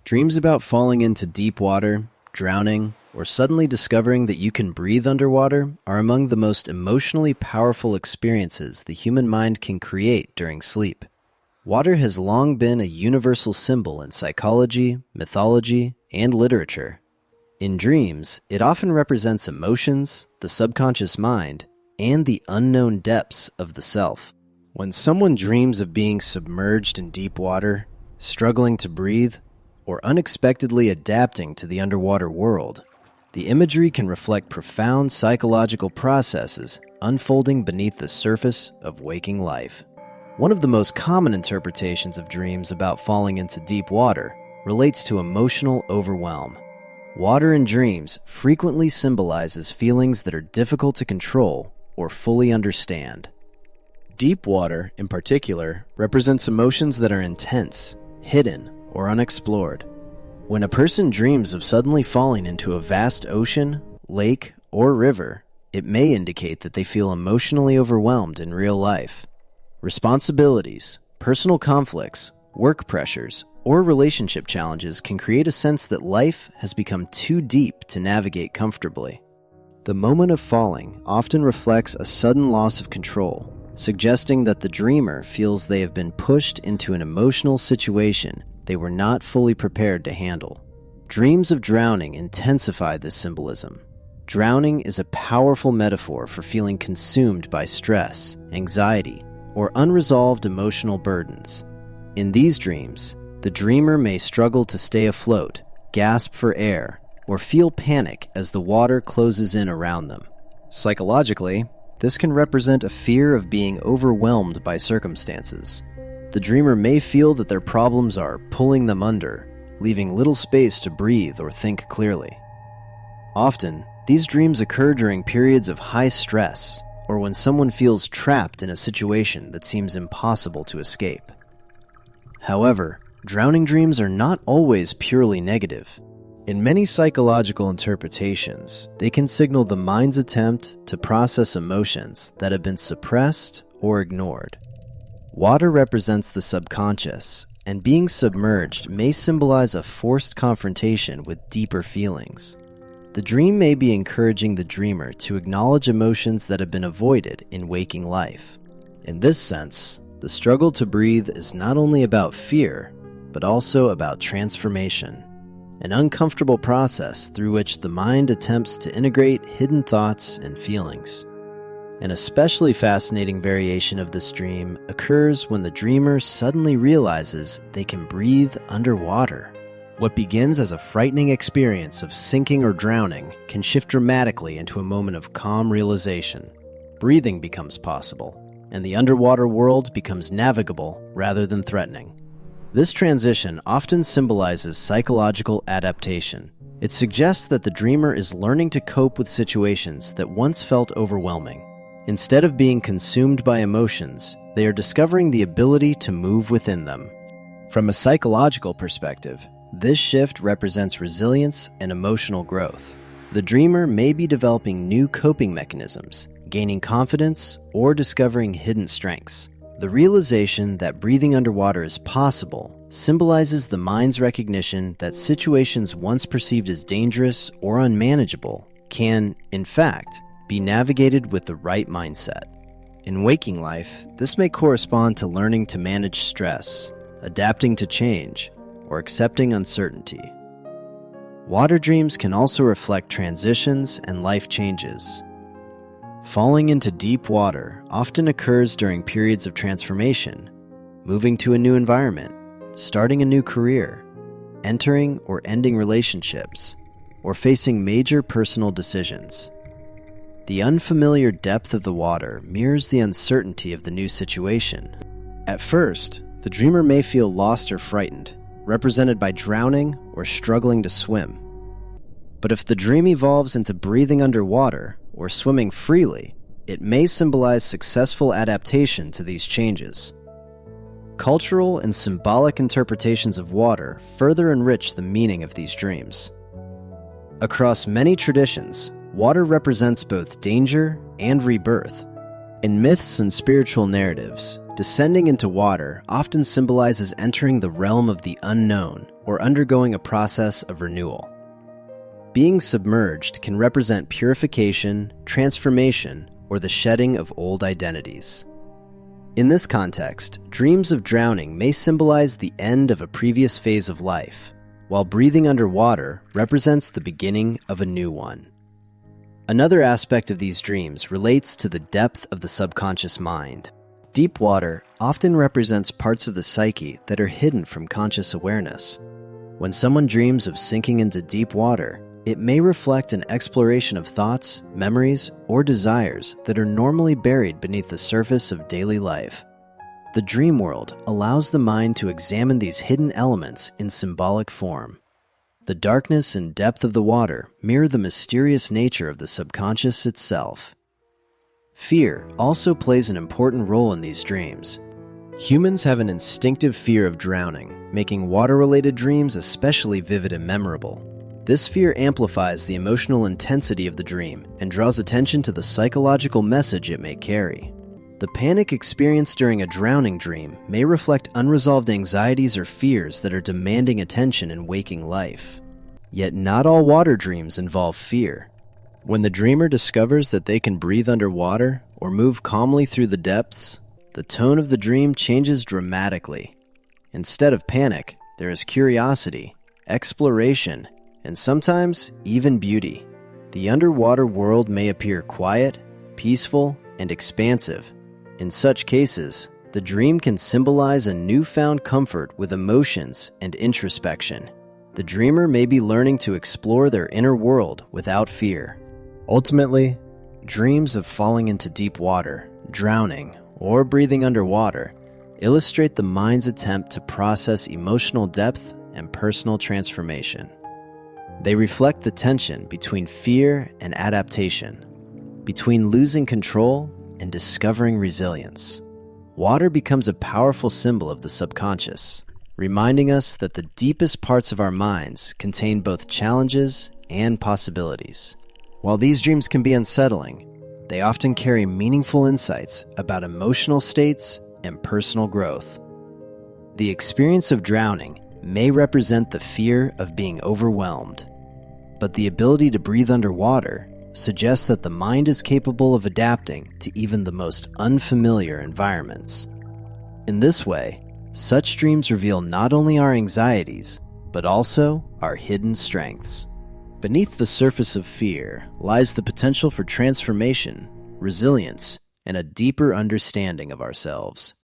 Dreams about falling into deep water, drowning, or suddenly discovering that you can breathe underwater are among the most emotionally powerful experiences the human mind can create during sleep. Water has long been a universal symbol in psychology, mythology, and literature. In dreams, it often represents emotions, the subconscious mind, and the unknown depths of the self. When someone dreams of being submerged in deep water, struggling to breathe, or unexpectedly adapting to the underwater world, the imagery can reflect profound psychological processes unfolding beneath the surface of waking life. One of the most common interpretations of dreams about falling into deep water relates to emotional overwhelm. Water in dreams frequently symbolizes feelings that are difficult to control or fully understand. Deep water, in particular, represents emotions that are intense, hidden, or unexplored. When a person dreams of suddenly falling into a vast ocean, lake, or river, it may indicate that they feel emotionally overwhelmed in real life. Responsibilities, personal conflicts, work pressures, or relationship challenges can create a sense that life has become too deep to navigate comfortably. The moment of falling often reflects a sudden loss of control, suggesting that the dreamer feels they have been pushed into an emotional situation they were not fully prepared to handle. Dreams of drowning intensify this symbolism. Drowning is a powerful metaphor for feeling consumed by stress, anxiety, or unresolved emotional burdens. In these dreams, the dreamer may struggle to stay afloat, gasp for air, or feel panic as the water closes in around them. Psychologically, this can represent a fear of being overwhelmed by circumstances. The dreamer may feel that their problems are pulling them under, leaving little space to breathe or think clearly. Often, these dreams occur during periods of high stress or when someone feels trapped in a situation that seems impossible to escape. However, drowning dreams are not always purely negative. In many psychological interpretations, they can signal the mind's attempt to process emotions that have been suppressed or ignored. Water represents the subconscious, and being submerged may symbolize a forced confrontation with deeper feelings. The dream may be encouraging the dreamer to acknowledge emotions that have been avoided in waking life. In this sense, the struggle to breathe is not only about fear, but also about transformation, an uncomfortable process through which the mind attempts to integrate hidden thoughts and feelings. An especially fascinating variation of this dream occurs when the dreamer suddenly realizes they can breathe underwater. What begins as a frightening experience of sinking or drowning can shift dramatically into a moment of calm realization. Breathing becomes possible, and the underwater world becomes navigable rather than threatening. This transition often symbolizes psychological adaptation. It suggests that the dreamer is learning to cope with situations that once felt overwhelming. Instead of being consumed by emotions, they are discovering the ability to move within them. From a psychological perspective, this shift represents resilience and emotional growth. The dreamer may be developing new coping mechanisms, gaining confidence, or discovering hidden strengths. The realization that breathing underwater is possible symbolizes the mind's recognition that situations once perceived as dangerous or unmanageable can, in fact, be navigated with the right mindset. In waking life, this may correspond to learning to manage stress, adapting to change, or accepting uncertainty. Water dreams can also reflect transitions and life changes. Falling into deep water often occurs during periods of transformation, moving to a new environment, starting a new career, entering or ending relationships, or facing major personal decisions. The unfamiliar depth of the water mirrors the uncertainty of the new situation. At first, the dreamer may feel lost or frightened, represented by drowning or struggling to swim. But if the dream evolves into breathing underwater or swimming freely, it may symbolize successful adaptation to these changes. Cultural and symbolic interpretations of water further enrich the meaning of these dreams. Across many traditions, water represents both danger and rebirth. In myths and spiritual narratives, descending into water often symbolizes entering the realm of the unknown, or undergoing a process of renewal. Being submerged can represent purification, transformation, or the shedding of old identities. In this context, dreams of drowning may symbolize the end of a previous phase of life, while breathing underwater represents the beginning of a new one. Another aspect of these dreams relates to the depth of the subconscious mind. Deep water often represents parts of the psyche that are hidden from conscious awareness. When someone dreams of sinking into deep water, it may reflect an exploration of thoughts, memories, or desires that are normally buried beneath the surface of daily life. The dream world allows the mind to examine these hidden elements in symbolic form. The darkness and depth of the water mirror the mysterious nature of the subconscious itself. Fear also plays an important role in these dreams. Humans have an instinctive fear of drowning, making water-related dreams especially vivid and memorable. This fear amplifies the emotional intensity of the dream and draws attention to the psychological message it may carry. The panic experienced during a drowning dream may reflect unresolved anxieties or fears that are demanding attention in waking life. Yet not all water dreams involve fear. When the dreamer discovers that they can breathe underwater or move calmly through the depths, the tone of the dream changes dramatically. Instead of panic, there is curiosity, exploration, and sometimes even beauty. The underwater world may appear quiet, peaceful, and expansive. In such cases, the dream can symbolize a newfound comfort with emotions and introspection. The dreamer may be learning to explore their inner world without fear. Ultimately, dreams of falling into deep water, drowning, or breathing underwater illustrate the mind's attempt to process emotional depth and personal transformation. They reflect the tension between fear and adaptation, between losing control and discovering resilience. Water becomes a powerful symbol of the subconscious, reminding us that the deepest parts of our minds contain both challenges and possibilities. While these dreams can be unsettling, they often carry meaningful insights about emotional states and personal growth. The experience of drowning may represent the fear of being overwhelmed, but the ability to breathe underwater suggests that the mind is capable of adapting to even the most unfamiliar environments. In this way, such dreams reveal not only our anxieties, but also our hidden strengths. Beneath the surface of fear lies the potential for transformation, resilience, and a deeper understanding of ourselves.